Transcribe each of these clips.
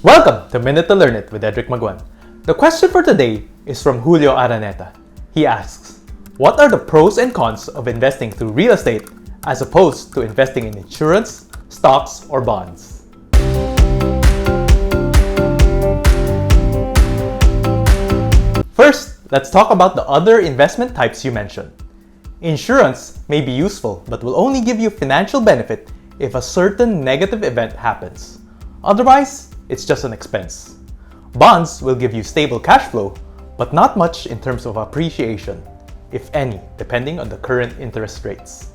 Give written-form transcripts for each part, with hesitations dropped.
Welcome to Minute to Learn It with Edric Maguan. The question for today is from Julio Araneta. He asks, what are the pros and cons of investing through real estate as opposed to investing in insurance, stocks, or bonds? First, let's talk about the other investment types you mentioned. Insurance may be useful but will only give you financial benefit if a certain negative event happens. Otherwise, it's just an expense. Bonds will give you stable cash flow, but not much in terms of appreciation, if any, depending on the current interest rates.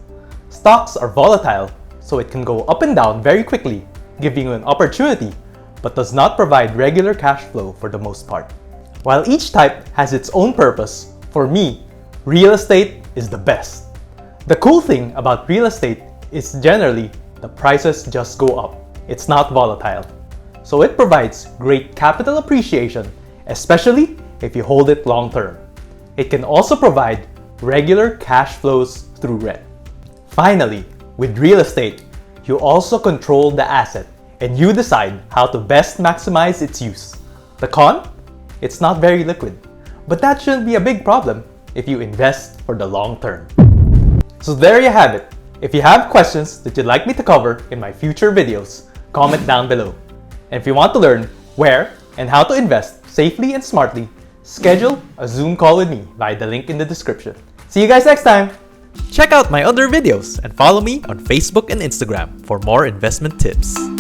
Stocks are volatile, so it can go up and down very quickly, giving you an opportunity, but does not provide regular cash flow for the most part. While each type has its own purpose, for me, real estate is the best. The cool thing about real estate is generally the prices just go up. It's not volatile. So it provides great capital appreciation, especially if you hold it long term. It can also provide regular cash flows through rent. Finally, with real estate, you also control the asset and you decide how to best maximize its use. The con? It's not very liquid, but that shouldn't be a big problem if you invest for the long term. So there you have it. If you have questions that you'd like me to cover in my future videos, comment down below. And if you want to learn where and how to invest safely and smartly, schedule a Zoom call with me via the link in the description. See you guys next time! Check out my other videos and follow me on Facebook and Instagram for more investment tips.